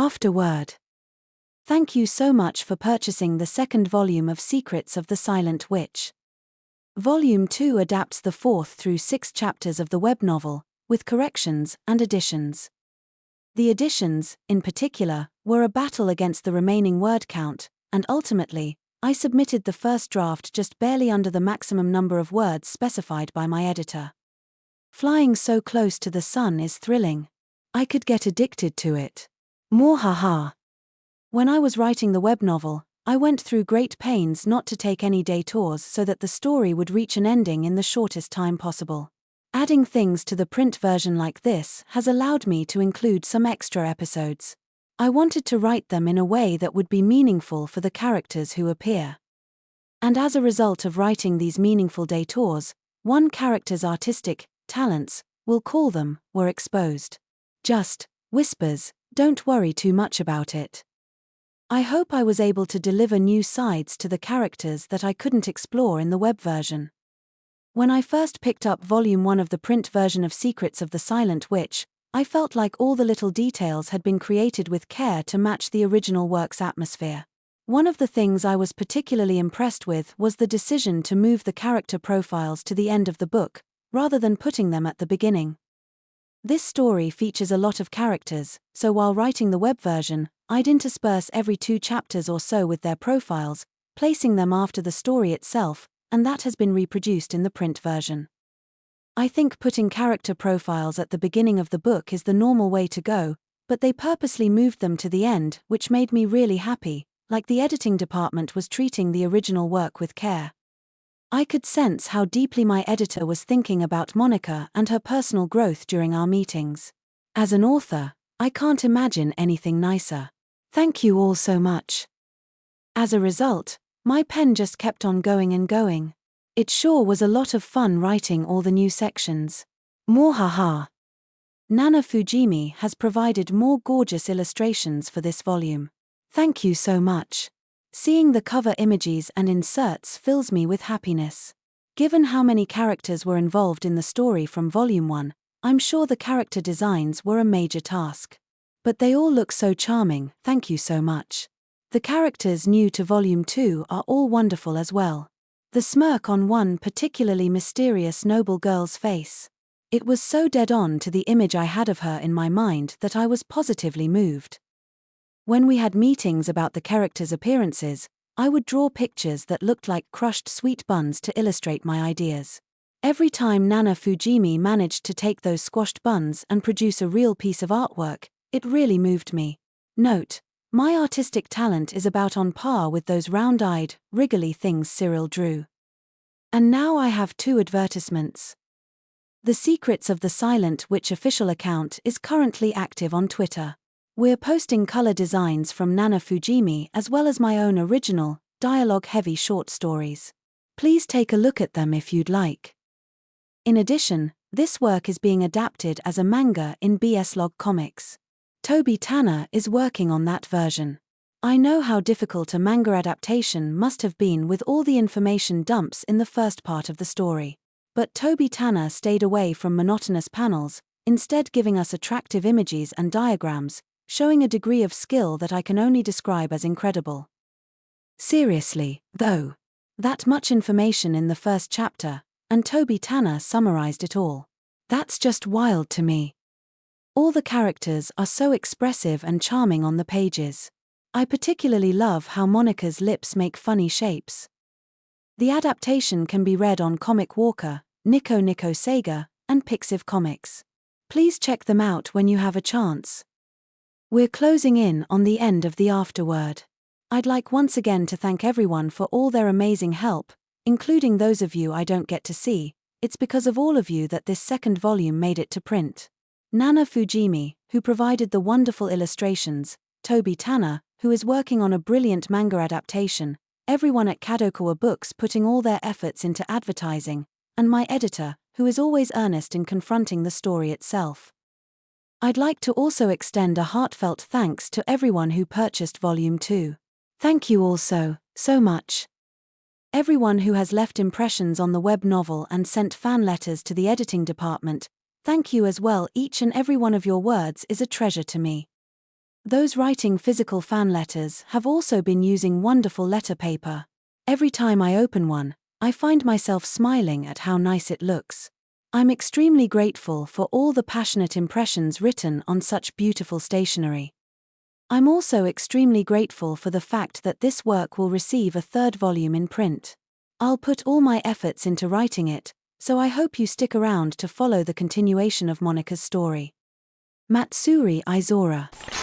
Afterword. Thank you so much for purchasing the second volume of Secrets of the Silent Witch. Volume 2 adapts the 4th through 6th chapters of the web novel, with corrections and additions. The additions, in particular, were a battle against the remaining word count, and ultimately, I submitted the first draft just barely under the maximum number of words specified by my editor. Flying so close to the sun is thrilling. I could get addicted to it. More haha. When I was writing the web novel, I went through great pains not to take any detours so that the story would reach an ending in the shortest time possible. Adding things to the print version like this has allowed me to include some extra episodes. I wanted to write them in a way that would be meaningful for the characters who appear. And as a result of writing these meaningful detours, one character's artistic talents, we'll call them, were exposed. Just whispers, don't worry too much about it. I hope I was able to deliver new sides to the characters that I couldn't explore in the web version. When I first picked up Volume 1 of the print version of Secrets of the Silent Witch, I felt like all the little details had been created with care to match the original work's atmosphere. One of the things I was particularly impressed with was the decision to move the character profiles to the end of the book, rather than putting them at the beginning. This story features a lot of characters, so while writing the web version, I'd intersperse every 2 chapters or so with their profiles, placing them after the story itself, and that has been reproduced in the print version. I think putting character profiles at the beginning of the book is the normal way to go, but they purposely moved them to the end, which made me really happy, like the editing department was treating the original work with care. I could sense how deeply my editor was thinking about Monica and her personal growth during our meetings. As an author, I can't imagine anything nicer. Thank you all so much. As a result, my pen just kept on going and going. It sure was a lot of fun writing all the new sections. More haha. Nana Fujimi has provided more gorgeous illustrations for this volume. Thank you so much. Seeing the cover images and inserts fills me with happiness. Given how many characters were involved in the story from Volume 1, I'm sure the character designs were a major task. But they all look so charming, thank you so much. The characters new to Volume 2 are all wonderful as well. The smirk on one particularly mysterious noble girl's face. It was so dead on to the image I had of her in my mind that I was positively moved. When we had meetings about the characters' appearances, I would draw pictures that looked like crushed sweet buns to illustrate my ideas. Every time Nana Fujimi managed to take those squashed buns and produce a real piece of artwork, it really moved me. Note: my artistic talent is about on par with those round-eyed, wriggly things Cyril drew. And now I have 2 advertisements. The Secrets of the Silent Witch official account is currently active on Twitter. We're posting color designs from Nana Fujimi as well as my own original, dialogue-heavy short stories. Please take a look at them if you'd like. In addition, this work is being adapted as a manga in BS Log Comics. Toby Tanner is working on that version. I know how difficult a manga adaptation must have been with all the information dumps in the first part of the story. But Toby Tanner stayed away from monotonous panels, instead giving us attractive images and diagrams, showing a degree of skill that I can only describe as incredible. Seriously, though. That much information in the first chapter, and Toby Tanner summarized it all. That's just wild to me. All the characters are so expressive and charming on the pages. I particularly love how Monica's lips make funny shapes. The adaptation can be read on Comic Walker, Nico Nico Sega, and Pixiv Comics. Please check them out when you have a chance. We're closing in on the end of the Afterword. I'd like once again to thank everyone for all their amazing help, including those of you I don't get to see. It's because of all of you that this second volume made it to print. Nana Fujimi, who provided the wonderful illustrations, Toby Tanner, who is working on a brilliant manga adaptation, everyone at Kadokawa Books putting all their efforts into advertising, and my editor, who is always earnest in confronting the story itself. I'd like to also extend a heartfelt thanks to everyone who purchased Volume 2. Thank you all so much. Everyone who has left impressions on the web novel and sent fan letters to the editing department, thank you as well. Each and every one of your words is a treasure to me. Those writing physical fan letters have also been using wonderful letter paper. Every time I open one, I find myself smiling at how nice it looks. I'm extremely grateful for all the passionate impressions written on such beautiful stationery. I'm also extremely grateful for the fact that this work will receive a third volume in print. I'll put all my efforts into writing it, so I hope you stick around to follow the continuation of Monika's story. Matsuri Izora.